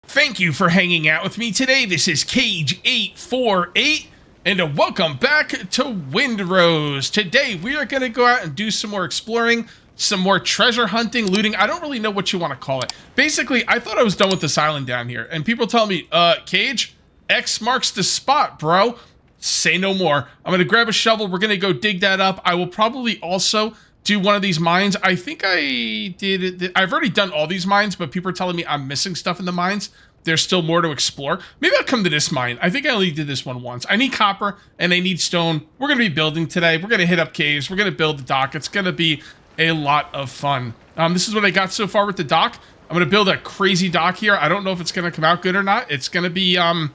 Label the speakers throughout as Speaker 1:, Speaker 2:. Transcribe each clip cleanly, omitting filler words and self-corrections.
Speaker 1: Thank you for hanging out with me today. This is Cage848, and welcome back to Windrose. Today, we are going to go out and do some more exploring, some more treasure hunting, looting. I don't really know what you want to call it. Basically, I thought I was done with this island down here, and people tell me, Cage, X marks the spot, bro. Say no more. I'm going to grab a shovel. We're going to go dig that up. I will probably also do one of these mines. I think I did. I've already done all these mines, but people are telling me I'm missing stuff in the mines. There's still more to explore. Maybe I'll come to this mine. I think I only did this one once. I need copper and I need stone. We're going to be building today. We're going to hit up caves. We're going to build the dock. It's going to be a lot of fun. This is what I got so far with the dock. I'm going to build a crazy dock here. I don't know if it's going to come out good or not. It's going to be out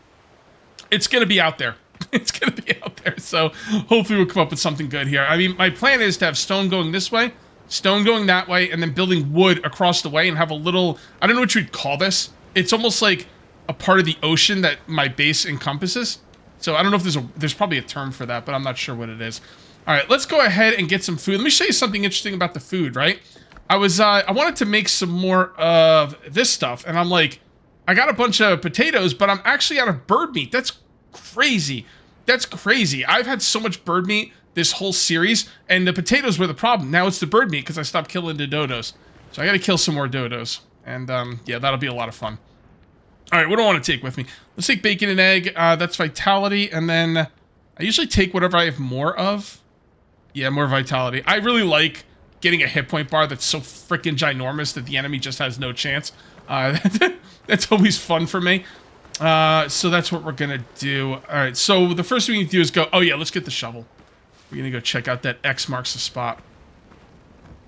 Speaker 1: there. It's going to be out there. So hopefully we'll come up with something good here. I mean, my plan is to have stone going this way, stone going that way, and then building wood across the way and have a little, I don't know what you'd call this. It's almost like a part of the ocean that my base encompasses. So I don't know if there's probably a term for that, but I'm not sure what it is. All right, let's go ahead and get some food. Let me show you something interesting about the food, right? I wanted to make some more of this stuff, and I'm like, I got a bunch of potatoes, but I'm actually out of bird meat. That's crazy. That's crazy. I've had so much bird meat this whole series, and the potatoes were the problem. Now it's the bird meat because I stopped killing the dodos. So I got to kill some more dodos. And yeah, that'll be a lot of fun. All right, what do I want to take with me? Let's take bacon and egg. That's vitality. And then I usually take whatever I have more of. Yeah, more vitality. I really like getting a hit point bar that's so freaking ginormous that the enemy just has no chance. That's always fun for me. So that's what we're going to do. All right, so the first thing we need to do is go... Oh, yeah, let's get the shovel. We're going to go check out that X marks the spot.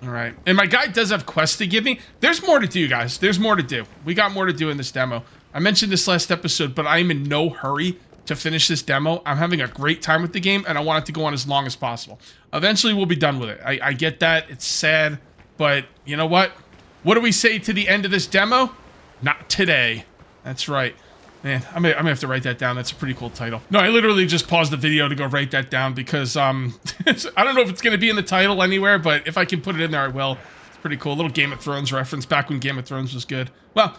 Speaker 1: All right. And my guy does have quests to give me. There's more to do, guys. There's more to do. We got more to do in this demo. I mentioned this last episode, but I am in no hurry to finish this demo. I'm having a great time with the game, and I want it to go on as long as possible. Eventually, we'll be done with it. I get that. It's sad, but you know what? What do we say to the end of this demo? Not today. That's right. Man, I'm gonna have to write that down. That's a pretty cool title. No, I literally just paused the video to go write that down because, I don't know if it's going to be in the title anywhere, but if I can put it in there, I will. It's pretty cool. A little Game of Thrones reference back when Game of Thrones was good. Well,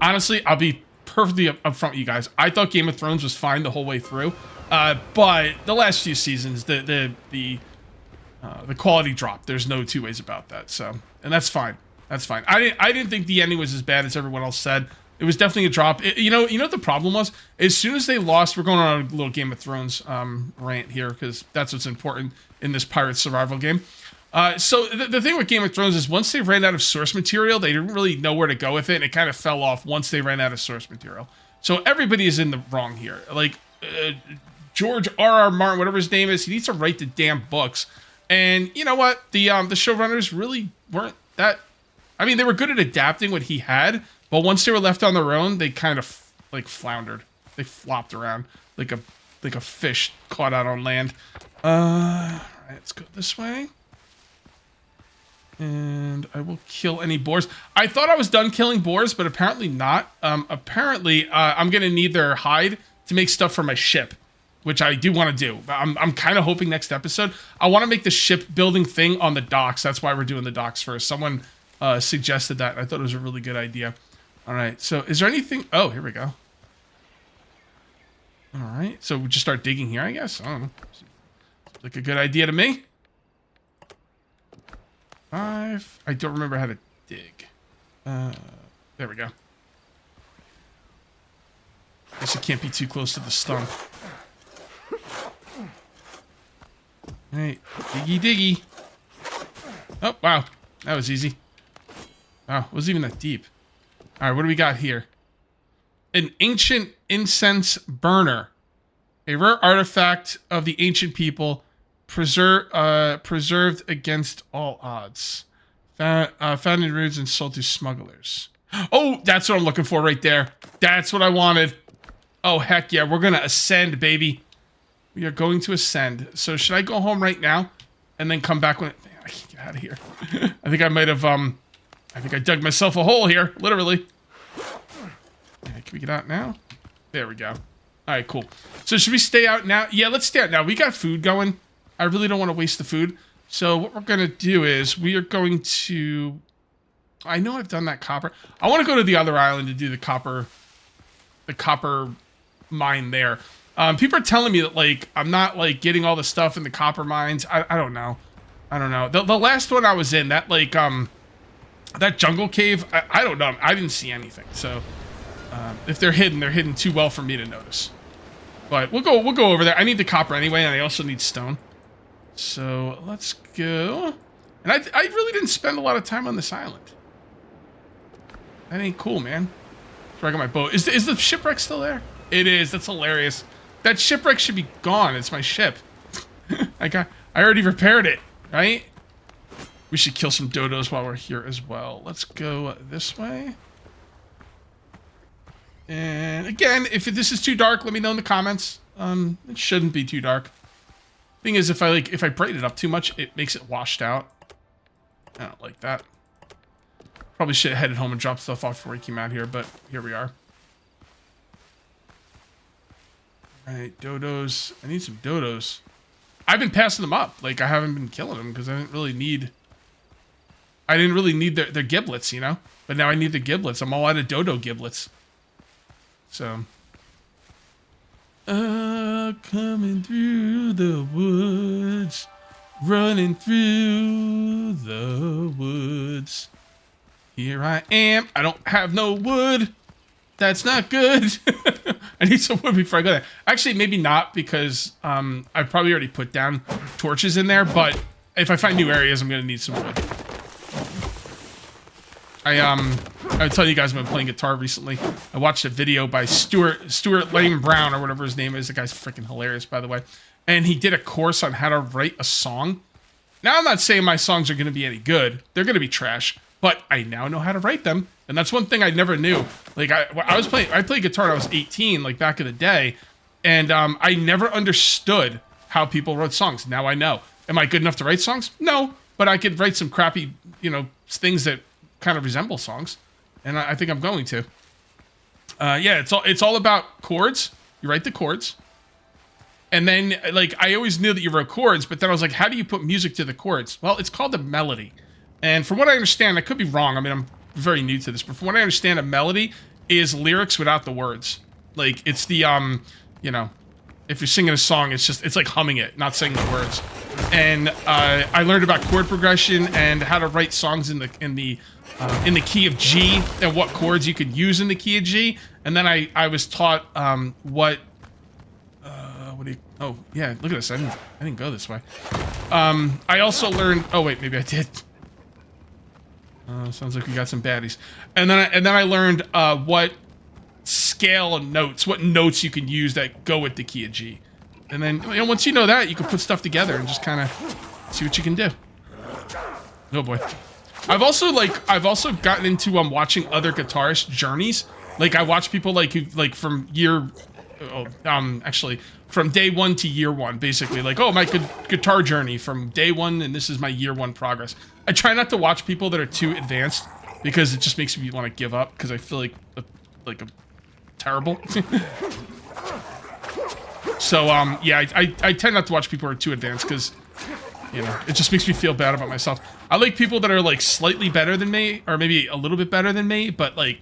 Speaker 1: honestly, I'll be perfectly upfront with you guys. I thought Game of Thrones was fine the whole way through, but the last few seasons, the quality dropped. There's no two ways about that. So, and that's fine. That's fine. I didn't think the ending was as bad as everyone else said. It was definitely a drop. You know what the problem was? As soon as they lost, we're going on a little Game of Thrones rant here because that's what's important in this pirate survival game. So the thing with Game of Thrones is once they ran out of source material, they didn't really know where to go with it, and it kind of fell off once they ran out of source material. So everybody is in the wrong here. Like George R.R. Martin, whatever his name is, he needs to write the damn books. And you know what? The showrunners really weren't that... I mean, they were good at adapting what he had, but once they were left on their own, they kind of like floundered. They flopped around like a fish caught out on land. Right, let's go this way. And I will kill any boars. I thought I was done killing boars, but apparently not. Apparently, I'm gonna need their hide to make stuff for my ship, which I do want to do. I'm kind of hoping next episode I want to make the ship building thing on the docks. That's why we're doing the docks first. Someone suggested that. I thought it was a really good idea. All right, so is there anything... Oh, here we go. All right, so we just start digging here, I guess. I don't know. Seems like a good idea to me. 5. I don't remember how to dig. There we go. Guess it can't be too close to the stump. All right, diggy diggy. Oh, wow. That was easy. Wow, it wasn't even that deep. All right, what do we got here? An ancient incense burner. A rare artifact of the ancient people, preserved against all odds. Found in ruins and sold to smugglers. Oh, that's what I'm looking for right there. That's what I wanted. Oh, heck yeah. We're going to ascend, baby. We are going to ascend. So should I go home right now and then come back when... Man, I can't get out of here. I think I might have... I think I dug myself a hole here, literally. Can we get out now? There we go. All right, cool. So should we stay out now? Yeah, let's stay out now. We got food going. I really don't want to waste the food. So what we're going to do is we are going to... I know I've done that copper. I want to go to the other island to do the copper copper mine there. People are telling me that like I'm not like getting all the stuff in the copper mines. I don't know. I don't know. The last one I was in, that like that jungle cave, I don't know. I didn't see anything. So if they're hidden too well for me to notice. But we'll go over there. I need the copper anyway, and I also need stone. So let's go. And I really didn't spend a lot of time on this island. That ain't cool, man. So I got my boat. Is the shipwreck still there? It is. That's hilarious. That shipwreck should be gone. It's my ship. I already repaired it, right? We should kill some dodos while we're here as well. Let's go this way. And again, if this is too dark, let me know in the comments. It shouldn't be too dark. Thing is, if I brighten it up too much, it makes it washed out. I don't like that. Probably should have headed home and dropped stuff off before we came out here, but here we are. All right, dodos. I need some dodos. I've been passing them up. Like, I haven't been killing them because I didn't really need their giblets, you know? But now I need the giblets. I'm all out of dodo giblets. So. Coming through the woods. Running through the woods. Here I am. I don't have no wood. That's not good. I need some wood before I go there. Actually, maybe not, because I've probably already put down torches in there, but if I find new areas, I'm going to need some wood. I was telling you guys I've been playing guitar recently. I watched a video by Stuart Lane Brown, or whatever his name is. The guy's freaking hilarious, by the way. And he did a course on how to write a song. Now, I'm not saying my songs are going to be any good. They're going to be trash. But I now know how to write them. And that's one thing I never knew. Like, I played guitar when I was 18, like back in the day. And I never understood how people wrote songs. Now I know. Am I good enough to write songs? No. But I could write some crappy, you know, things that kind of resemble songs. And I think I'm going to. Yeah, it's all about chords. You write the chords. And then, like, I always knew that you wrote chords, but then I was like, how do you put music to the chords? Well, it's called a melody. And from what I understand, I could be wrong. I mean, I'm very new to this, but from what I understand, a melody is lyrics without the words. Like, it's the, you know, if you're singing a song, it's like humming it, not saying the words. And I learned about chord progression and how to write songs in the key of G and what chords you could use in the key of G. And then I was taught what do you, oh yeah, look at this. I didn't go this way. I also learned, oh wait, maybe I did. Sounds like we got some baddies. And then I learned what scale of notes, what notes you can use that go with the key of G. And then, you know, once you know that, you can put stuff together and just kind of see what you can do. Oh boy. I've also gotten into watching other guitarist journeys. Like, I watch people like from from day one to year one, basically. Like, oh, my guitar journey from day one, and this is my year one progress. I try not to watch people that are too advanced, because it just makes me want to give up, because I feel like I'm terrible. So, yeah, I tend not to watch people who are too advanced, because, you know, it just makes me feel bad about myself. I like people that are, like, slightly better than me, or maybe a little bit better than me, but, like,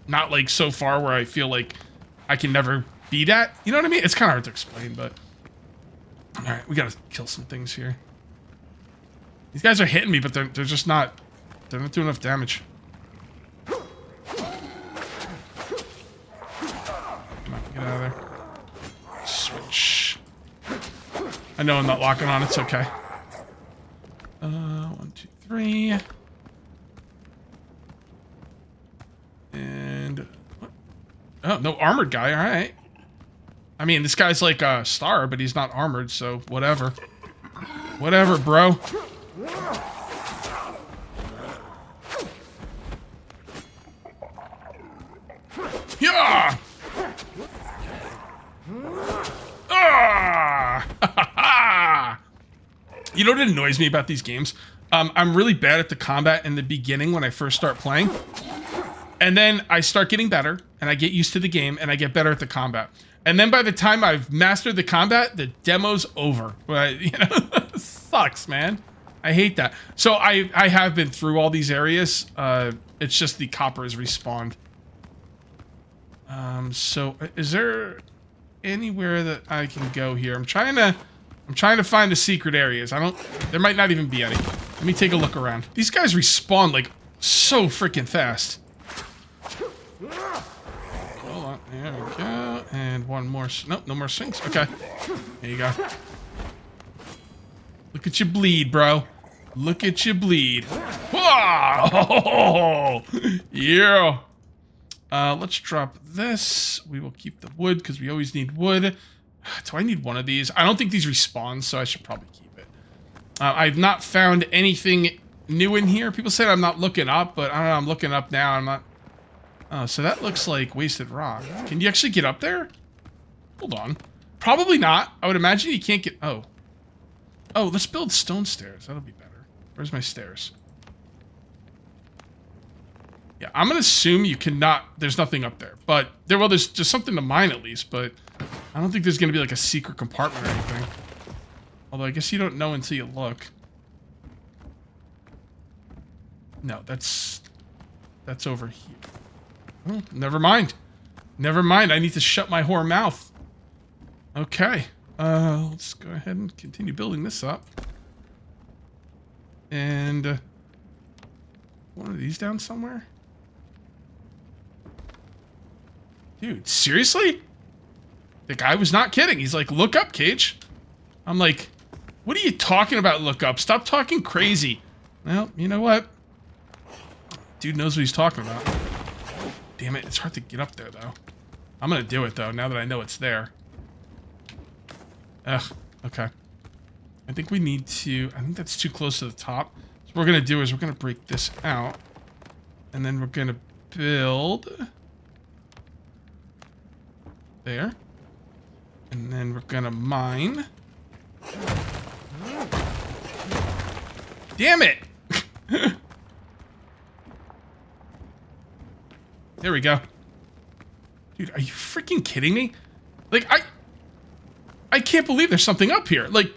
Speaker 1: not, like, so far where I feel like I can never be that. You know what I mean? It's kind of hard to explain, but... Alright, we gotta kill some things here. These guys are hitting me, but they're just not... They're not doing enough damage. Come on, get out of there. Switch. I know I'm not locking on, it's okay. 1, 2, 3. And... Oh, no armored guy, alright. I mean, this guy's like a star, but he's not armored, so whatever. Whatever, bro. Yeah! Ah! You know what annoys me about these games? I'm really bad at the combat in the beginning when I first start playing. And then I start getting better, and I get used to the game, and I get better at the combat. And then by the time I've mastered the combat, the demo's over. Right? You know, sucks, man. I hate that. So I have been through all these areas. It's just the copper is respawned. So is there anywhere that I can go here? I'm trying to find the secret areas. There might not even be any. Let me take a look around. These guys respawn like so freaking fast. Hold on, there we go. And one more, nope, no more swings. Okay, there you go. Look at you bleed, bro. Look at you bleed. Whoa! Yeah. Let's drop this. We will keep the wood because we always need wood. Do I need one of these? I don't think these respawn, so I should probably keep it. I've not found anything new in here. People said I'm not looking up, but I don't know. I'm looking up now. I'm not. Oh, so that looks like wasted rock. Can you actually get up there? Hold on. Probably not. I would imagine you can't get. Oh. Oh, let's build stone stairs. That'll be better. Where's my stairs? Yeah, I'm gonna assume you cannot. There's nothing up there, but there's just something to mine at least. But I don't think there's gonna be like a secret compartment or anything. Although I guess you don't know until you look. No, that's over here. Oh, never mind. Never mind. I need to shut my whore mouth. Okay. Let's go ahead and continue building this up. And one of these down somewhere. Dude, seriously? The guy was not kidding. He's like, look up, Cage. I'm like, what are you talking about, look up? Stop talking crazy. Well, you know what? Dude knows what he's talking about. Damn it, it's hard to get up there, though. I'm gonna do it, though, now that I know it's there. Ugh, okay. I think we need to... I think that's too close to the top. So what we're gonna do is we're gonna break this out. And then we're gonna build... there. And then we're gonna mine. Damn it! There we go. Dude, are you freaking kidding me? Like, I can't believe there's something up here. Like,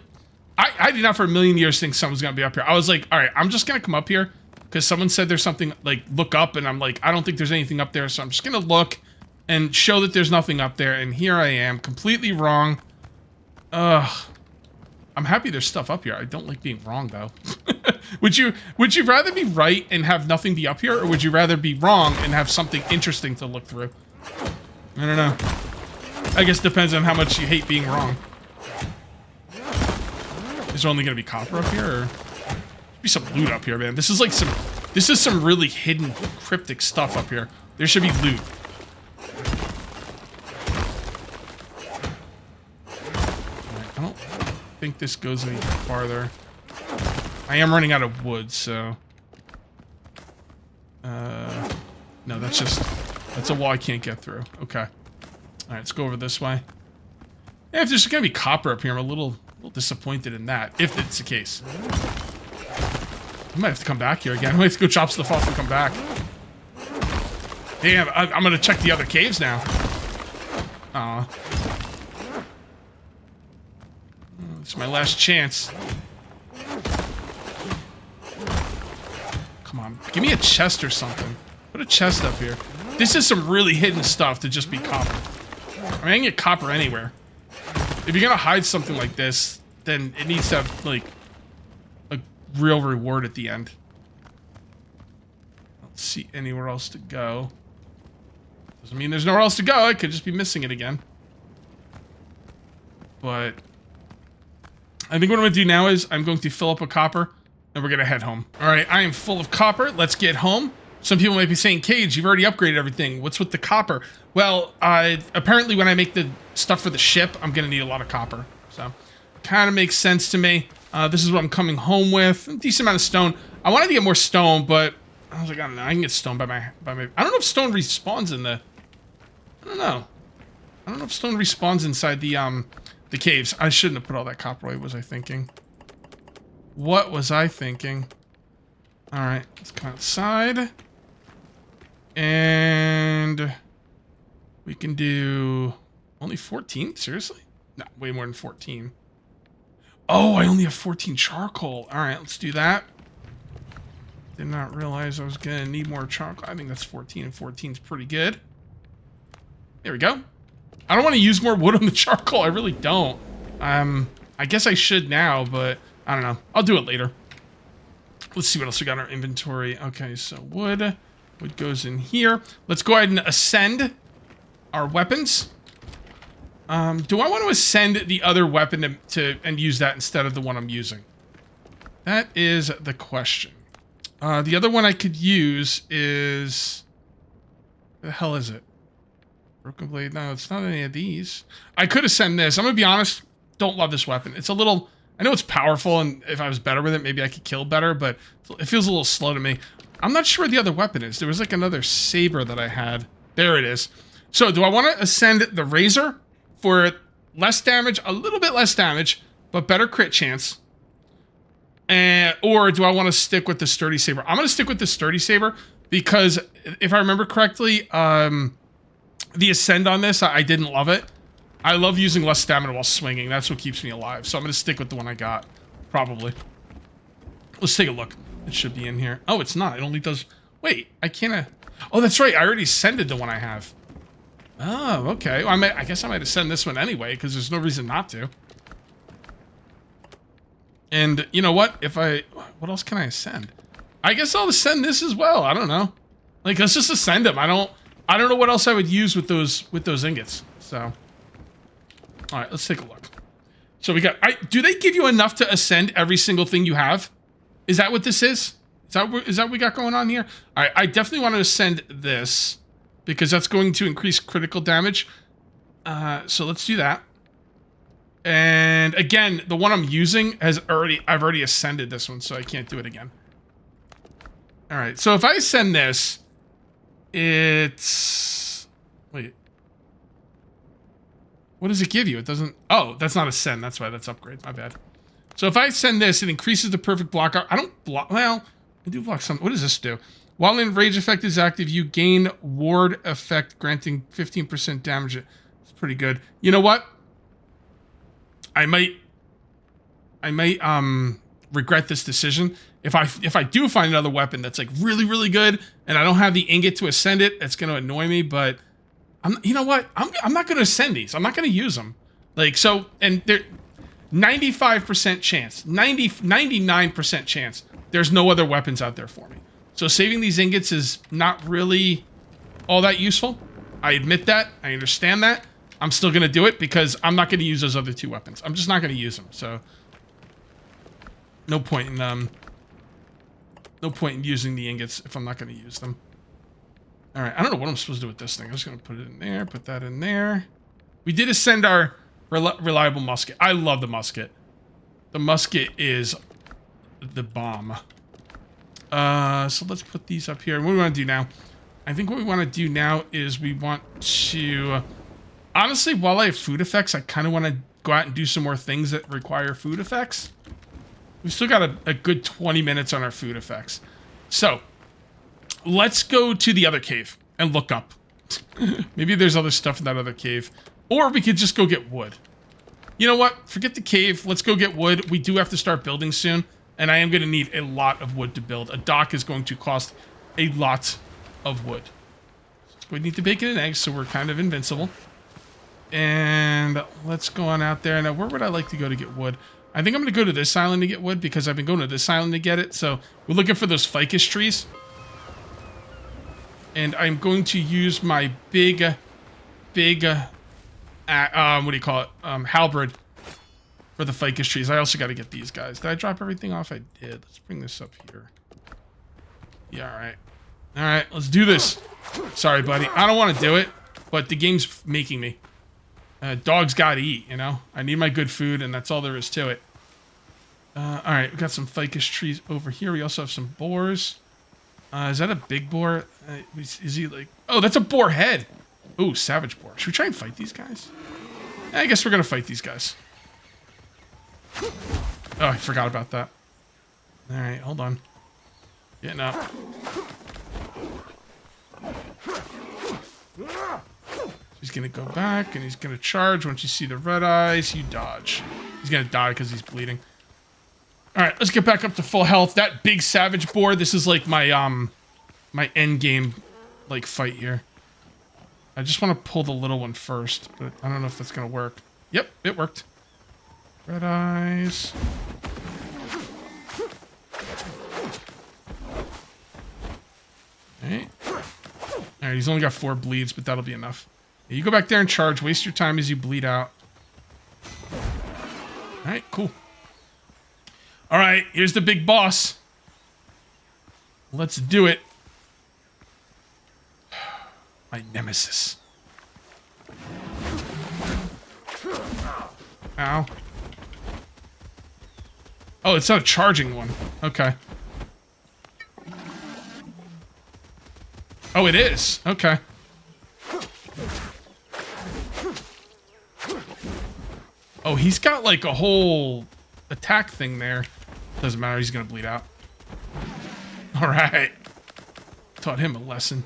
Speaker 1: I did not for a million years think someone's gonna be up here. I was like, all right, I'm just gonna come up here because someone said there's something, like, look up, and I'm like, I don't think there's anything up there, so I'm just gonna look and show that there's nothing up there, and here I am, completely wrong. Ugh. I'm happy there's stuff up here. I don't like being wrong, though. Would you rather be right and have nothing be up here, or would you rather be wrong and have something interesting to look through? I don't know. I guess it depends on how much you hate being wrong. Is there only gonna be copper up here, or be some loot up here, man? This is like some really hidden cryptic stuff up here. There should be loot. Right, I don't think this goes any farther. I am running out of wood, so... no, that's a wall I can't get through. Okay. Alright, let's go over this way. Yeah, if there's gonna be copper up here, I'm a little disappointed in that, if it's the case. I might have to come back here again. I might have to go chop stuff off and come back. Damn, I'm gonna check the other caves now. Aw. It's my last chance. Come on, give me a chest or something. Put a chest up here. This is some really hidden stuff to just be copper. I mean, I can get copper anywhere. If you're gonna hide something like this, then it needs to have, like, a real reward at the end. I don't see anywhere else to go. Doesn't mean there's nowhere else to go. I could just be missing it again. But I think what I'm gonna do now is I'm going to fill up a copper and we're gonna head home. All right, I am full of copper. Let's get home. Some people might be saying, Cage, you've already upgraded everything. What's with the copper? Well, apparently when I make the stuff for the ship, I'm gonna need a lot of copper. So, kind of makes sense to me. This is what I'm coming home with. A decent amount of stone. I wanted to get more stone, but I was like, I don't know. I can get stone by my. I don't know if stone respawns in the. I don't know. I don't know if stone respawns inside the caves. I shouldn't have put all that copper away. Was I thinking? What was I thinking? All right, let's come outside. And we can do only 14? Seriously? No, way more than 14. Oh, I only have 14 charcoal. All right, let's do that. Did not realize I was gonna need more charcoal. I think that's 14, and 14 is pretty good. There we go. I don't want to use more wood on the charcoal. I really don't. I guess I should now, but I don't know. I'll do it later. Let's see what else we got in our inventory. Okay, so wood. Wood goes in here. Let's go ahead and ascend our weapons. Do I want to ascend the other weapon and use that instead of the one I'm using? That is the question. The other one I could use is... What the hell is it? Broken blade? No, it's not any of these. I could ascend this. I'm going to be honest. Don't love this weapon. It's a little... I know it's powerful, and if I was better with it, maybe I could kill better, but it feels a little slow to me. I'm not sure where the other weapon is. There was like another saber that I had. There it is. So do I want to ascend the razor for less damage, a little bit less damage, but better crit chance? Or do I want to stick with the sturdy saber? I'm going to stick with the sturdy saber because if I remember correctly, the ascend on this, I didn't love it. I love using less stamina while swinging. That's what keeps me alive. So I'm going to stick with the one I got, probably. Let's take a look. It should be in here. Oh, it's not. It only does... Wait, I can't... Oh, that's right. I already ascended the one I have. Oh, okay. Well, I guess I might ascend this one anyway, because there's no reason not to. And you know what? What else can I ascend? I guess I'll ascend this as well. I don't know. Like, let's just ascend them. I don't know what else I would use with those ingots. So... All right, let's take a look. So we got... do they give you enough to ascend every single thing you have? Is that what this is? Is that what we got going on here? All right, I definitely want to ascend this because that's going to increase critical damage. So let's do that. And again, the one I'm using I've already ascended this one, so I can't do it again. All right, so if I ascend this, it's... Wait. What does it give you? It doesn't... Oh, that's not ascend. That's why that's upgrade. My bad. So if I send this, it increases the perfect block. I don't block... Well, I do block some... What does this do? While an rage effect is active, you gain ward effect, granting 15% damage. It's pretty good. You know what? I might regret this decision. If I do find another weapon that's like really, really good, and I don't have the ingot to ascend it, it's going to annoy me, but... you know what? I'm not going to ascend these. I'm not going to use them. Like, so, and there, 95% chance, 99% chance, there's no other weapons out there for me. So saving these ingots is not really all that useful. I admit that. I understand that. I'm still going to do it because I'm not going to use those other two weapons. I'm just not going to use them. So, no point in using the ingots if I'm not going to use them. All right, I don't know what I'm supposed to do with this thing. I'm just going to put it in there, put that in there. We did ascend our reliable musket. I love the musket. The musket is the bomb. So let's put these up here. What do we want to do now? I think what we want to do now is we want to... honestly, while I have food effects, I kind of want to go out and do some more things that require food effects. We've still got a good 20 minutes on our food effects. So... let's go to the other cave and look up. Maybe there's other stuff in that other cave. Or we could just go get wood. You know what? Forget the cave. Let's go get wood. We do have to start building soon. And I am going to need a lot of wood to build. A dock is going to cost a lot of wood. So we need to bake an egg so we're kind of invincible. And let's go on out there. Now, where would I like to go to get wood? I think I'm going to go to this island to get wood because I've been going to this island to get it. So we're looking for those ficus trees. And I'm going to use my big, what do you call it? Halberd for the ficus trees. I also got to get these guys. Did I drop everything off? I did. Let's bring this up here. Yeah, all right. All right, let's do this. Sorry, buddy. I don't want to do it, but the game's making me. Dogs got to eat, you know? I need my good food, and that's all there is to it. All right, we got some ficus trees over here. We also have some boars. Is that a big boar? Is he like... Oh, that's a boar head. Ooh, savage boar. Should we try and fight these guys? I guess we're going to fight these guys. Oh, I forgot about that. All right, hold on. Getting up. He's going to go back, and he's going to charge. Once you see the red eyes, you dodge. He's going to die because he's bleeding. All right, let's get back up to full health. That big savage boar, this is like my my end game like fight here. I just want to pull the little one first, but I don't know if that's going to work. Yep, it worked. Red eyes. Alright. Alright, he's only got 4 bleeds, but that'll be enough. Yeah, you go back there and charge. Waste your time as you bleed out. Alright, cool. Alright, here's the big boss. Let's do it. My nemesis. Ow. Oh, it's not a charging one. Okay. Oh, it is. Okay. Oh, he's got like a whole attack thing there. Doesn't matter. He's going to bleed out. All right. Taught him a lesson.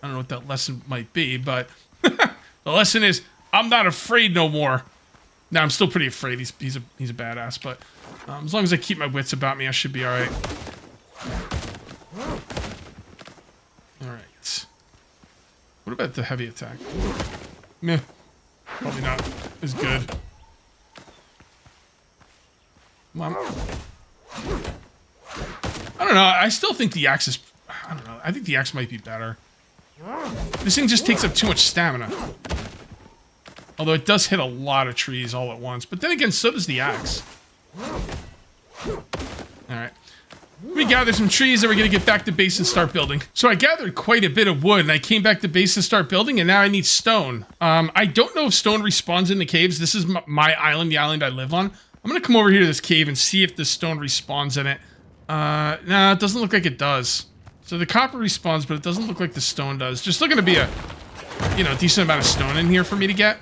Speaker 1: I don't know what that lesson might be, but the lesson is I'm not afraid no more. Now, I'm still pretty afraid. He's a badass, but as long as I keep my wits about me, I should be all right. All right. What about the heavy attack? Meh. Probably not as good. Come on. I don't know. I still think the axe is... I don't know. I think the axe might be better. This thing just takes up too much stamina. Although it does hit a lot of trees all at once. But then again, so does the axe. Alright. We gathered some trees and we're going to get back to base and start building. So I gathered quite a bit of wood and I came back to base and start building and now I need stone. I don't know if stone respawns in the caves. This is my island, the island I live on. I'm going to come over here to this cave and see if the stone respawns in it. Nah, it doesn't look like it does. So the copper respawns, but it doesn't look like the stone does. Just looking to be a, decent amount of stone in here for me to get.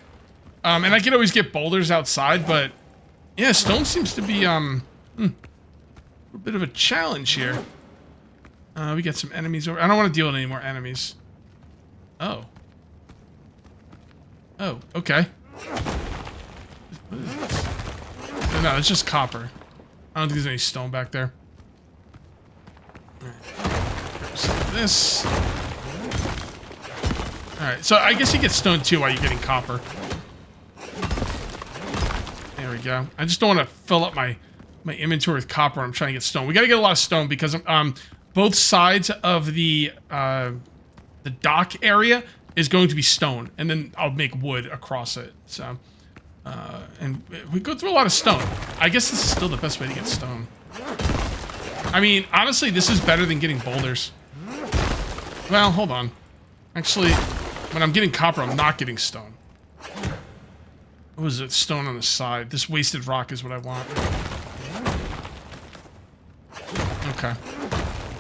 Speaker 1: And I can always get boulders outside, but yeah, stone seems to be, a bit of a challenge here. We got some enemies over. I don't want to deal with any more enemies. Oh. Oh, okay. What is this? No, it's just copper. I don't think there's any stone back there. This. Alright, so I guess you get stone too while you're getting copper. There we go. I just don't want to fill up my inventory with copper. I'm trying to get stone. We got to get a lot of stone because both sides of the dock area is going to be stone, and then I'll make wood across it. So, and we go through a lot of stone. I guess this is still the best way to get stone. I mean, honestly, this is better than getting boulders. Well, hold on. Actually, when I'm getting copper, I'm not getting stone. What was it? Stone on the side. This wasted rock is what I want. Okay.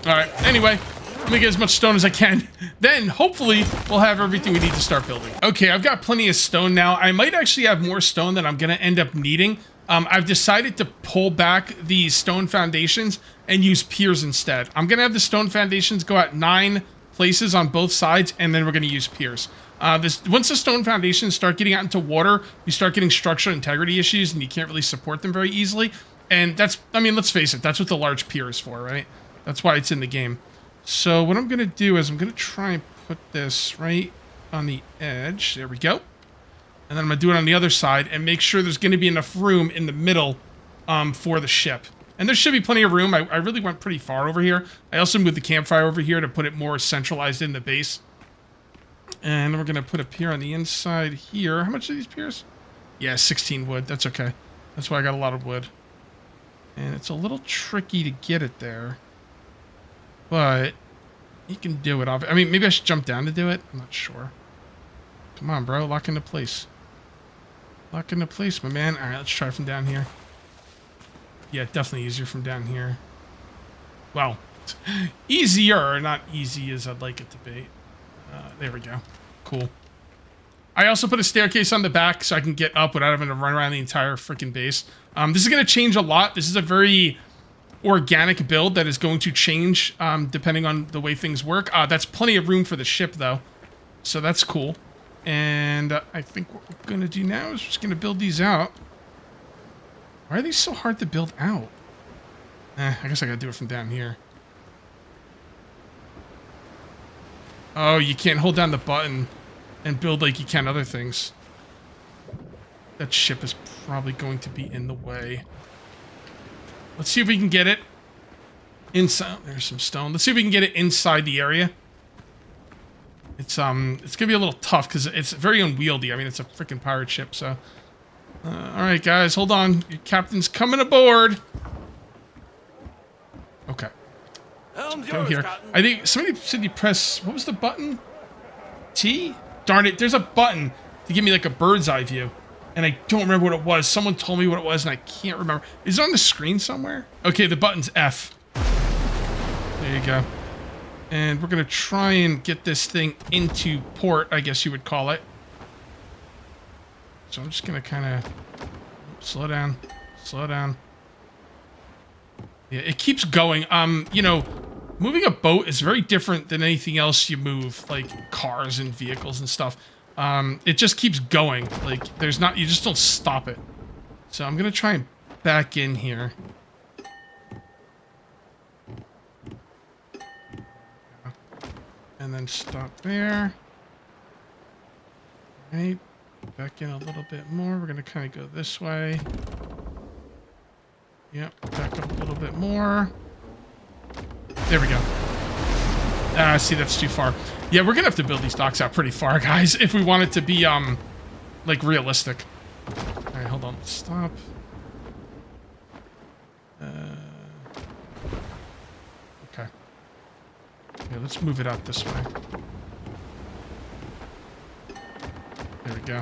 Speaker 1: Alright, anyway. Let me get as much stone as I can. Then, hopefully, we'll have everything we need to start building. Okay, I've got plenty of stone now. I might actually have more stone than I'm going to end up needing. I've decided to pull back the stone foundations and use piers instead. I'm going to have the stone foundations go at 9 places on both sides, and then we're going to use piers. Once the stone foundations start getting out into water, you start getting structural integrity issues, and you can't really support them very easily. And that's, I mean, let's face it, that's what the large pier is for, right? That's why it's in the game. So what I'm going to do is I'm going to try and put this right on the edge. There we go. And then I'm going to do it on the other side and make sure there's going to be enough room in the middle for the ship. And there should be plenty of room. I really went pretty far over here. I also moved the campfire over here to put it more centralized in the base. And we're going to put a pier on the inside here. How much are these piers? Yeah, 16 wood. That's okay. That's why I got a lot of wood. And it's a little tricky to get it there. But you can do it. I mean, maybe I should jump down to do it. I'm not sure. Come on, bro. Lock into place. Lock into place, my man. All right, let's try from down here. Yeah, definitely easier from down here. Well, easier, not easy as I'd like it to be. There we go. Cool. I also put a staircase on the back so I can get up without having to run around the entire freaking base. This is going to change a lot. This is a very organic build that is going to change depending on the way things work. That's plenty of room for the ship, though. So that's cool. And I think what we're going to do now is just going to build these out. Why are these so hard to build out? I guess I got to do it from down here. Oh, you can't hold down the button and build like you can other things. That ship is probably going to be in the way. Let's see if we can get it inside. There's some stone. Let's see if we can get it inside the area. It's gonna be a little tough because it's very unwieldy. I mean, it's a freaking pirate ship, so. All right, guys, hold on. Your captain's coming aboard. Okay. Go here. I think somebody said you press. What was the button? T? Darn it! There's a button to give me like a bird's eye view, and I don't remember what it was. Someone told me what it was, and I can't remember. Is it on the screen somewhere? Okay, the button's F. There you go. And we're gonna try and get this thing into port, I guess you would call it. So I'm just gonna kind of slow down, slow down. Yeah, it keeps going. You know, moving a boat is very different than anything else you move, like cars and vehicles and stuff. It just keeps going. Like you just don't stop it. So I'm gonna try and back in here. And then stop there. All right. Back in a little bit more. We're going to kind of go this way. Yep. Back up a little bit more. There we go. See, that's too far. Yeah, we're going to have to build these docks out pretty far, guys, if we want it to be, like, realistic. All right, hold on. Stop. Okay. Yeah, let's move it out this way. There we go.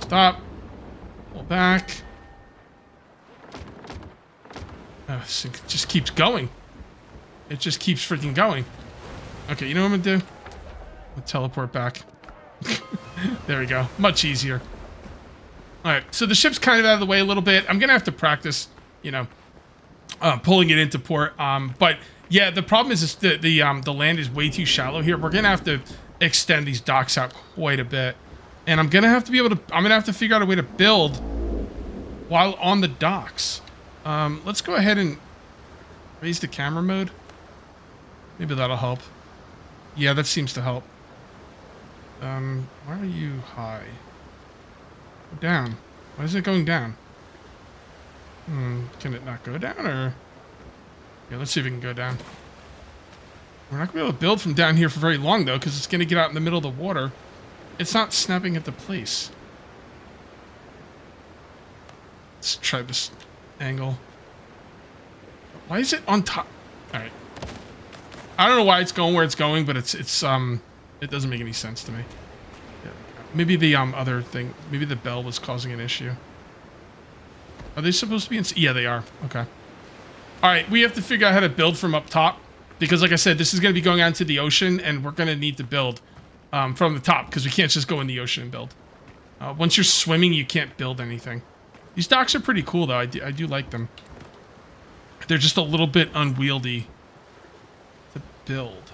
Speaker 1: Stop. Pull back. This thing just keeps going. It just keeps freaking going. Okay, you know what I'm gonna do? I'll teleport back. There we go. Much easier. Alright, so the ship's kind of out of the way a little bit. I'm gonna have to practice, you know, pulling it into port. But yeah, the problem is the land is way too shallow here. We're gonna have to extend these docks out quite a bit. And I'm gonna have to figure out a way to build while on the docks. Let's go ahead and raise the camera mode. Maybe that'll help. Yeah, that seems to help. Why are you high? Go down. Why is it going down? Can it not go down, or? Yeah, let's see if it can go down. We're not gonna be able to build from down here for very long, though, because it's gonna get out in the middle of the water. It's not snapping at the place. Let's try this angle. Why is it on top? All right. I don't know why it's going where it's going, but it doesn't make any sense to me. Yeah. Maybe the other thing, maybe the bell was causing an issue. Are they supposed to be in? Yeah, they are. Okay. All right, we have to figure out how to build from up top, because like I said, this is going to be going out into the ocean, and we're going to need to build from the top, because we can't just go in the ocean and build. Once you're swimming, you can't build anything. These docks are pretty cool, though. I do like them. They're just a little bit unwieldy to build.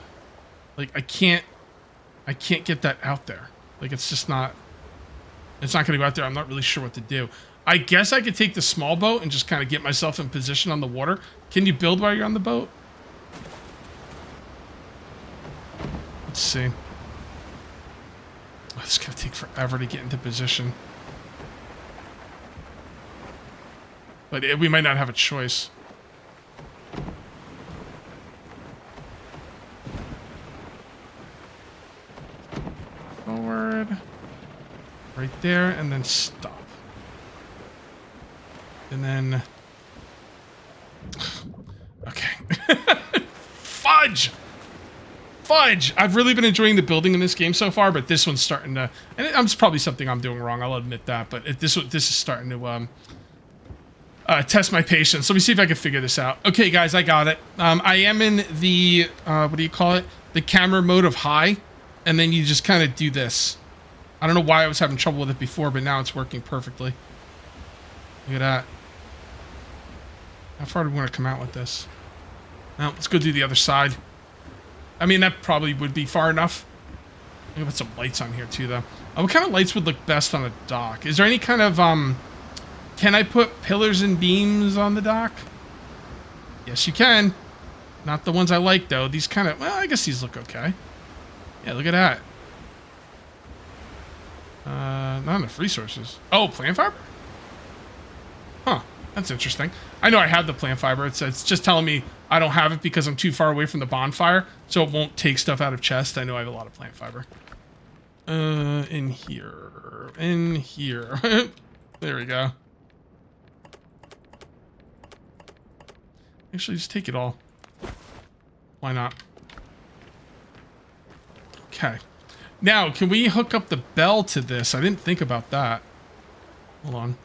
Speaker 1: Like, I can't get that out there. Like, it's just not... It's not going to go out there. I'm not really sure what to do. I guess I could take the small boat and just kind of get myself in position on the water. Can you build while you're on the boat? Let's see. Oh, it's going to take forever to get into position. But we might not have a choice. Forward. Right there, and then stop. And then... Okay. Fudge! Fudge! I've really been enjoying the building in this game so far, but this one's starting to... And it's probably something I'm doing wrong, I'll admit that, but this is starting to test my patience. Let me see if I can figure this out. Okay, guys, I got it. I am in the... what do you call it? The camera mode of high, and then you just kind of do this. I don't know why I was having trouble with it before, but now it's working perfectly. Look at that. How far do we want to come out with this? Now, let's go do the other side. I mean, that probably would be far enough. I'm gonna put some lights on here, too, though. What kind of lights would look best on a dock? Is there any kind of, Can I put pillars and beams on the dock? Yes, you can. Not the ones I like, though. These kind of... Well, I guess these look okay. Yeah, look at that. Not enough resources. Oh, plant fiber? Huh, that's interesting. I know I have the plant fiber. It's just telling me I don't have it because I'm too far away from the bonfire, so it won't take stuff out of chests. I know I have a lot of plant fiber. In here. In here. There we go. Actually, just take it all. Why not? Okay. Now, can we hook up the bell to this? I didn't think about that. Hold on.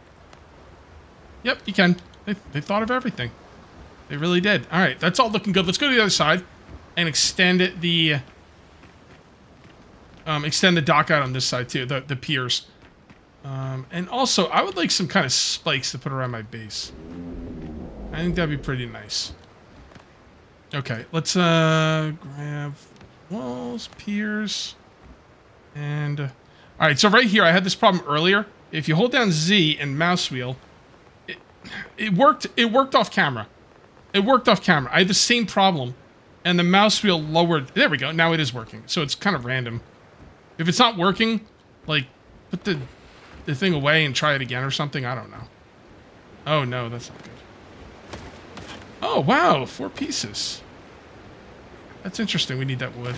Speaker 1: Yep, you can. They thought of everything. They really did. All right, that's all looking good. Let's go to the other side and extend it extend the dock out on this side too, the piers. And also, I would like some kind of spikes to put around my base. I think that'd be pretty nice. Okay, let's grab walls, piers, and all right. So right here, I had this problem earlier. If you hold down Z and mouse wheel, it worked. It worked off camera. It worked off camera. I had the same problem, and the mouse wheel lowered. There we go. Now it is working. So it's kind of random. If it's not working, like put the thing away and try it again or something. I don't know. Oh no, that's not good. Oh wow, 4 pieces. That's interesting. We need that wood.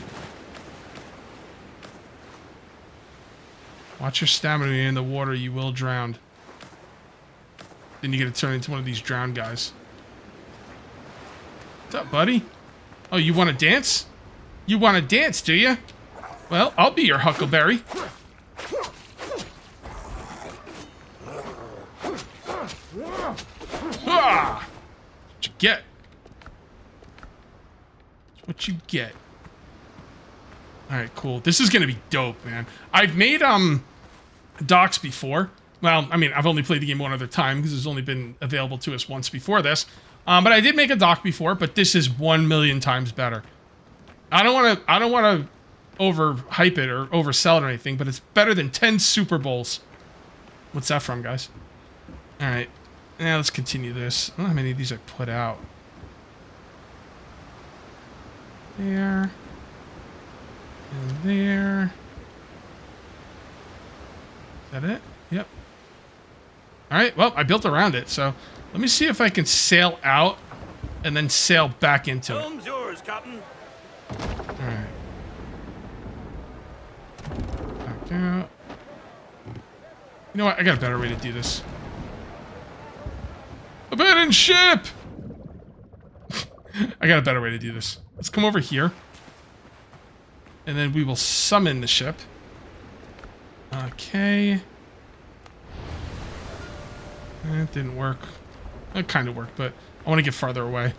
Speaker 1: Watch your stamina. When you're in the water, you will drown. Then you get to turn into one of these drowned guys. What's up, buddy? Oh, you want to dance? You want to dance, do you? Well, I'll be your huckleberry. Ah! What you get? What you get? All right, cool. This is gonna be dope, man. I've made docks before. Well, I mean, I've only played the game one other time because it's only been available to us once before this. But I did make a dock before, but this is 1,000,000 times better. I don't want to overhype it or oversell it or anything, but it's better than 10 Super Bowls. What's that from, guys? All right. Now let's continue this. I don't know how many of these I put out. There. And there. Is that it? Yep. All right. Well, I built around it, so let me see if I can sail out and then sail back into it.
Speaker 2: Home's yours, Captain.
Speaker 1: All right. Back out. You know what? I got a better way to do this. Abandoned ship! I got a better way to do this. Let's come over here. And then we will summon the ship. Okay. That didn't work. That kind of worked, but I want to get farther away.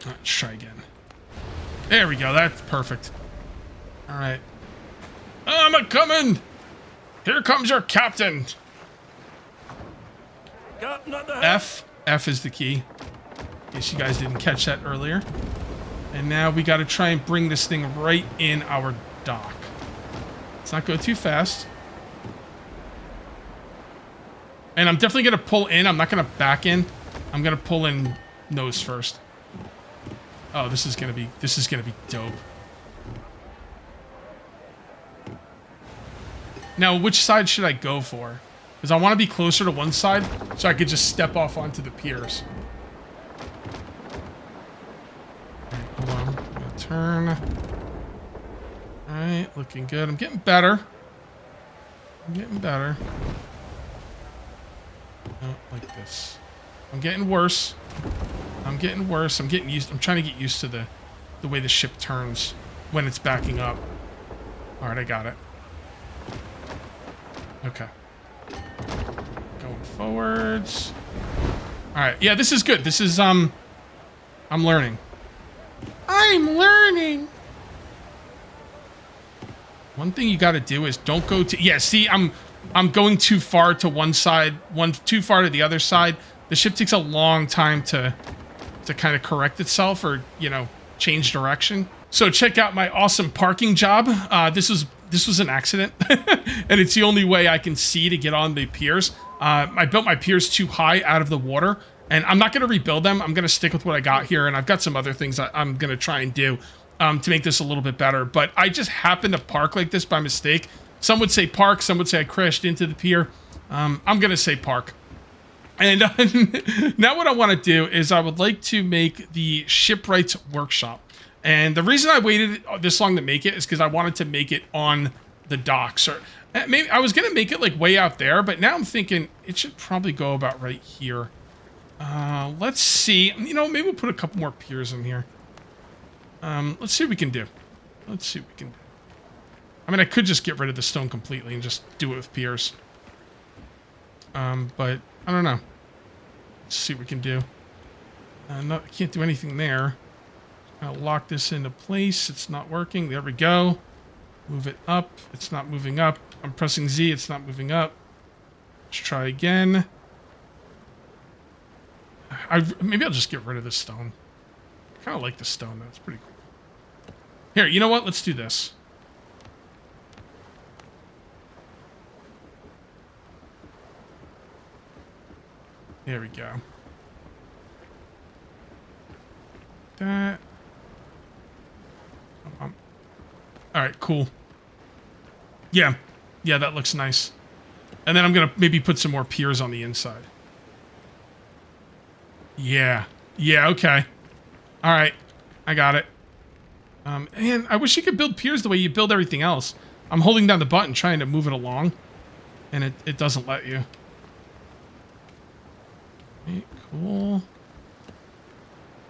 Speaker 1: Let's try again. There we go. That's perfect. All right. I'm a-coming! Here comes your captain!
Speaker 2: Captain at the helm.
Speaker 1: F is the key. In case you guys didn't catch that earlier. And now we got to try and bring this thing right in our dock. Let's not go too fast. And I'm definitely going to pull in. I'm not going to back in. I'm going to pull in nose first. Oh, this is going to be dope. Now, which side should I go for? Because I want to be closer to one side so I could just step off onto the piers. Right, hold on. I'm going to turn. Alright, looking good. I'm getting better. I'm getting better. Oh, like this. I'm getting worse. I'm getting worse. I'm getting used. I'm trying to get used to the way the ship turns when it's backing up. Alright, I got it. Okay. Going forwards. Alright, yeah, this is good. This is, I'm learning. I'm learning! One thing you gotta do is don't go to... Yeah, see, I'm going too far to one side, too far to the other side. The ship takes a long time to kind of correct itself or, you know, change direction. So check out my awesome parking job. This was an accident, and it's the only way I can see to get on the piers. I built my piers too high out of the water, and I'm not going to rebuild them. I'm going to stick with what I got here, and I've got some other things I'm going to try and do. to make this a little bit better. But I just happened to park like this by mistake. Some would say park. Some would say I crashed into the pier. I'm going to say park. And now what I want to do is I would like to make the shipwright's workshop. And the reason I waited this long to make it is because I wanted to make it on the docks. Or maybe I was going to make it like way out there, but now I'm thinking it should probably go about right here. Let's see. You know, maybe we'll put a couple more piers in here. Let's see what we can do. Let's see what we can do. I mean, I could just get rid of the stone completely and just do it with piers. But I don't know. Let's see what we can do. No, I can't do anything there. I'll lock this into place. It's not working. There we go. Move it up. It's not moving up. I'm pressing Z. It's not moving up. Let's try again. Maybe I'll just get rid of this stone. I kind of like this stone, though. It's pretty cool. Here, you know what? Let's do this. There we go. That. All right, cool. Yeah, that looks nice. And then I'm gonna maybe put some more piers on the inside. Yeah, okay. All right, I got it. And I wish you could build piers the way you build everything else. I'm holding down the button trying to move it along, and it doesn't let you. Okay, cool.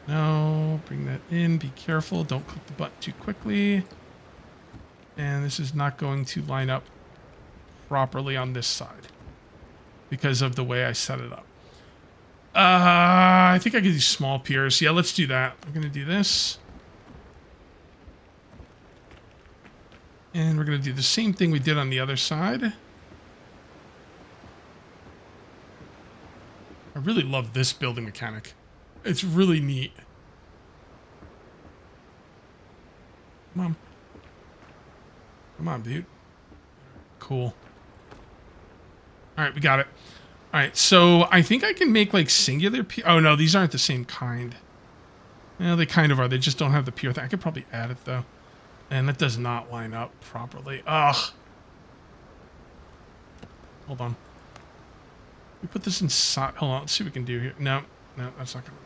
Speaker 1: No, bring that in. Be careful. Don't click the button too quickly. And this is not going to line up properly on this side because of the way I set it up. I think I could do small piers. Yeah, let's do that. I'm going to do this. And we're going to do the same thing we did on the other side. I really love this building mechanic. It's really neat. Come on. Come on, dude. Cool. All right, we got it. All right, so I think I can make like singular pier. Oh no, these aren't the same kind. Yeah, they kind of are. They just don't have the pier thing. I could probably add it though. And that does not line up properly. Ugh. Hold on. We put this inside. Hold on, let's see what we can do here. No, that's not gonna work.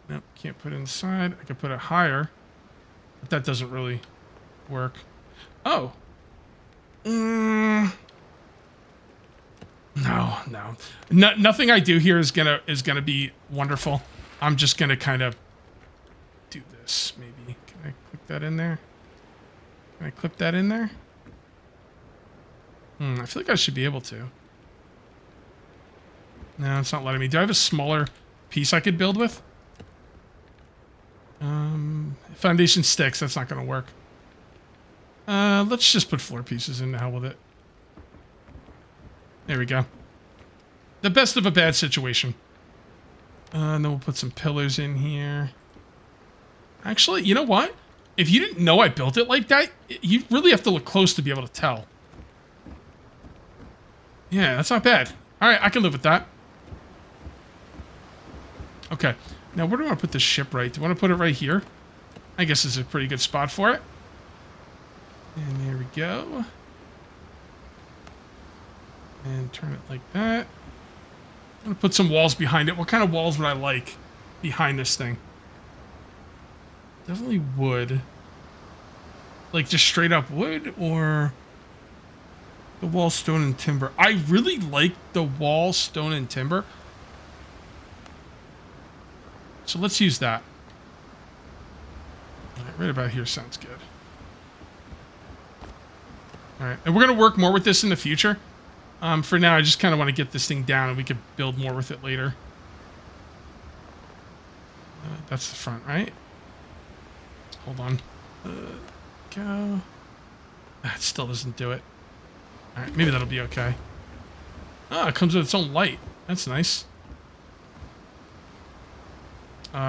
Speaker 1: Nope, can't put it inside. I could put it higher. But that doesn't really work. Oh. No. Nothing I do here is gonna be wonderful. I'm just gonna kind of do this. Maybe can I click that in there? Can I clip that in there? I feel like I should be able to. No, it's not letting me. Do I have a smaller piece I could build with? Foundation sticks. That's not gonna work. Let's just put floor pieces in. The hell with it. There we go. The best of a bad situation. And then we'll put some pillars in here. Actually, you know what? If you didn't know I built it like that, you really have to look close to be able to tell. Yeah, that's not bad. All right, I can live with that. Okay. Now, where do I want to put this shipwright? Do I want to put it right here? I guess this is a pretty good spot for it. And there we go. And turn it like that. I'm going to put some walls behind it. What kind of walls would I like behind this thing? Definitely wood. Like just straight up wood or the wall, stone, and timber. I really like the wall, stone, and timber. So let's use that. All right about here sounds good. All right, and we're going to work more with this in the future. For now, I just kind of want to get this thing down and we could build more with it later. That's the front, right? Hold on. Go. That still doesn't do it. All right, maybe that'll be okay. Ah, it comes with its own light. That's nice.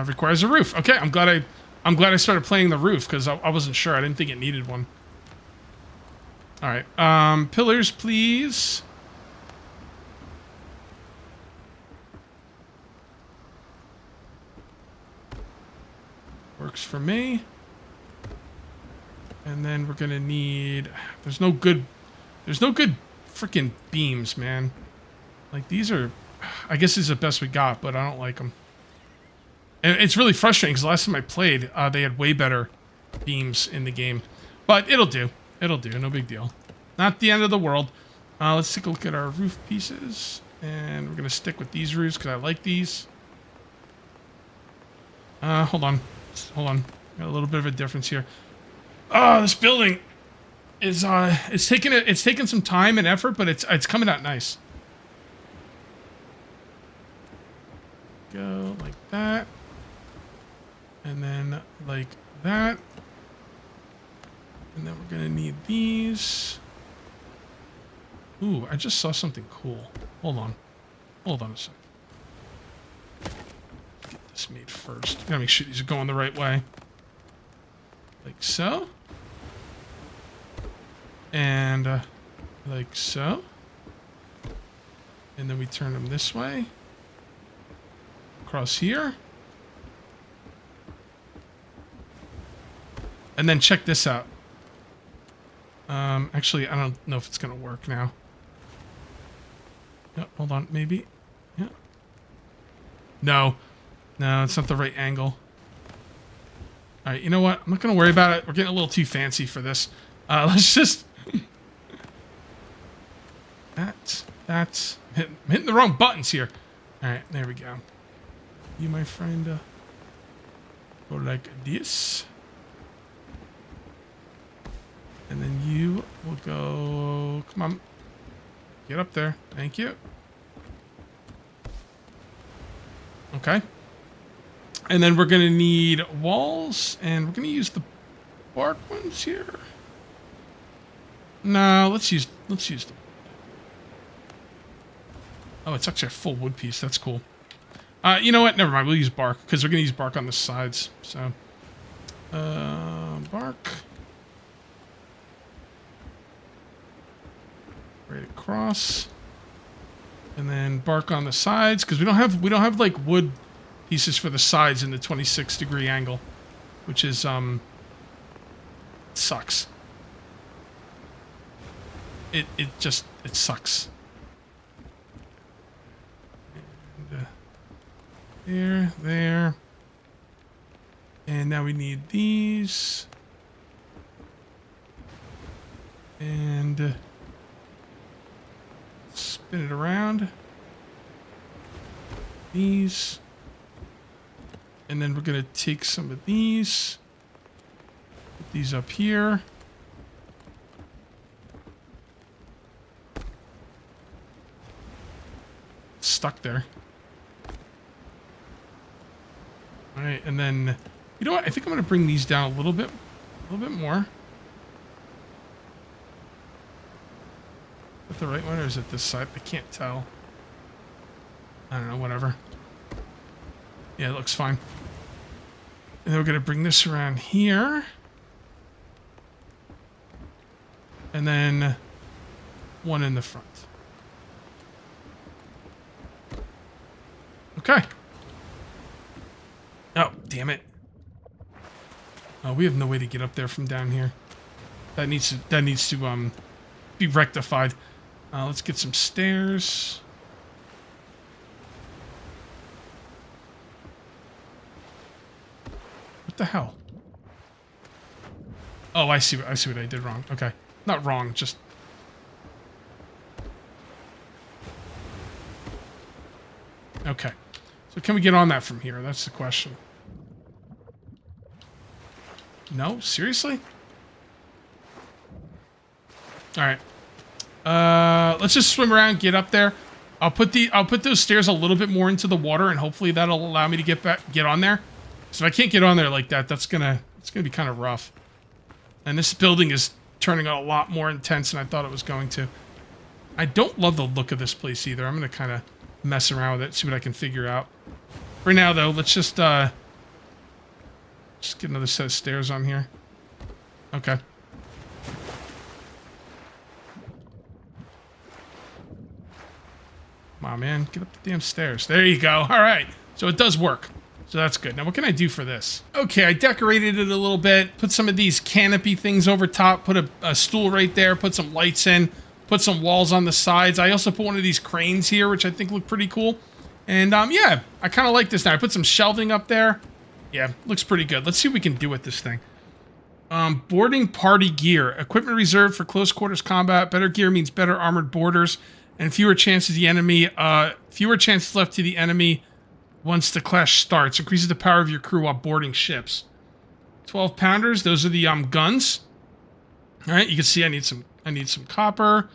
Speaker 1: Requires a roof. Okay, I'm glad I started playing the roof because I wasn't sure. I didn't think it needed one. All right, pillars, please. Works for me. And then we're gonna need... There's no good freaking beams, man. Like, these are... I guess this is the best we got, but I don't like them. And it's really frustrating, because last time I played, they had way better beams in the game. But it'll do. It'll do. No big deal. Not the end of the world. Let's take a look at our roof pieces. And we're going to stick with these roofs, because I like these. Hold on. Hold on. Got a little bit of a difference here. Oh, this building is it's taken some time and effort, but it's coming out nice. Go like that. And then like that. And then we're gonna need these. Ooh, I just saw something cool. Hold on. Hold on a sec. Get this made first. Gotta make sure these are going the right way. Like so. And like so. And then we turn them this way. Across here. And then check this out. Actually, I don't know if it's gonna work now. Yeah, hold on, maybe. Yeah. No. No, it's not the right angle. Alright, you know what? I'm not gonna worry about it. We're getting a little too fancy for this. Let's just... That's... I'm hitting the wrong buttons here. Alright, there we go. You, my friend, go like this. And then you will go... Come on. Get up there. Thank you. Okay. And then we're going to need walls. And we're going to use the bark ones here. No, let's use the... Oh, it's actually a full wood piece. That's cool. You know what? Never mind. We'll use bark, because we're going to use bark on the sides. So, bark. Right across. And then bark on the sides, because we don't have like wood pieces for the sides in the 26-degree angle, which is sucks. It sucks. And, there. And now we need these. And spin it around. These. And then we're going to take some of these. Put these up here. Stuck there. All right, and then, you know what? I think I'm going to bring these down a little bit more. Is that the right one, or is it this side? I can't tell. I don't know, whatever. Yeah, it looks fine. And then we're going to bring this around here. And then one in the front. Okay. Oh, damn it. Oh, we have no way to get up there from down here. That needs to be rectified. Let's get some stairs. What the hell? Oh, I see what I did wrong. Okay. Not wrong, just... Okay. So can we get on that from here? That's the question. No? Seriously? Alright. Let's just swim around, get up there. I'll put those stairs a little bit more into the water, and hopefully that'll allow me to get on there. So if I can't get on there like that, it's gonna be kind of rough. And this building is turning out a lot more intense than I thought it was going to. I don't love the look of this place either. I'm gonna kind of mess around with it, see what I can figure out. For now, though, let's just get another set of stairs on here. Okay. Come on, man. Get up the damn stairs. There you go. All right. So it does work. So that's good. Now, what can I do for this? Okay, I decorated it a little bit. Put some of these canopy things over top. Put a stool right there. Put some lights in. Put some walls on the sides. I also put one of these cranes here, which I think look pretty cool. And, yeah, I kind of like this now. I put some shelving up there. Yeah, looks pretty good. Let's see what we can do with this thing. Boarding party gear. Equipment reserved for close quarters combat. Better gear means better armored boarders. And fewer chances left to the enemy once the clash starts. Increases the power of your crew while boarding ships. 12 pounders. Those are the guns. All right, you can see I need some copper.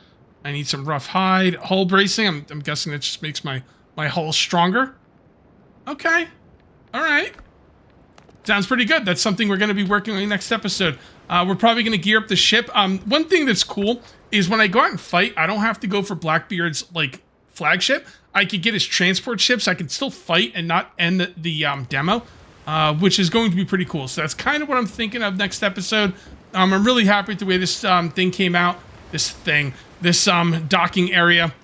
Speaker 1: I need some rough hide. Hull bracing. I'm guessing that just makes my hull stronger. Okay. All right. Sounds pretty good. That's something we're going to be working on next episode. We're probably going to gear up the ship. One thing that's cool is when I go out and fight, I don't have to go for Blackbeard's like flagship. I could get his transport ship, so I can still fight and not end the demo, which is going to be pretty cool. So that's kind of what I'm thinking of next episode. I'm really happy with the way this thing came out. This docking area.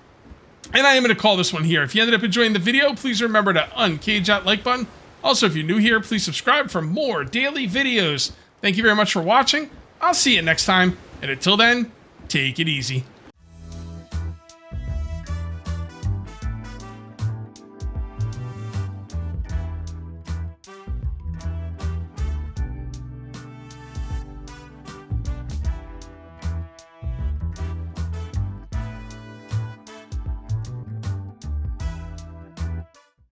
Speaker 1: And I am going to call this one here. If you ended up enjoying the video, please remember to uncage that like button. Also, if you're new here, please subscribe for more daily videos. Thank you very much for watching. I'll see you next time. And until then, take it easy.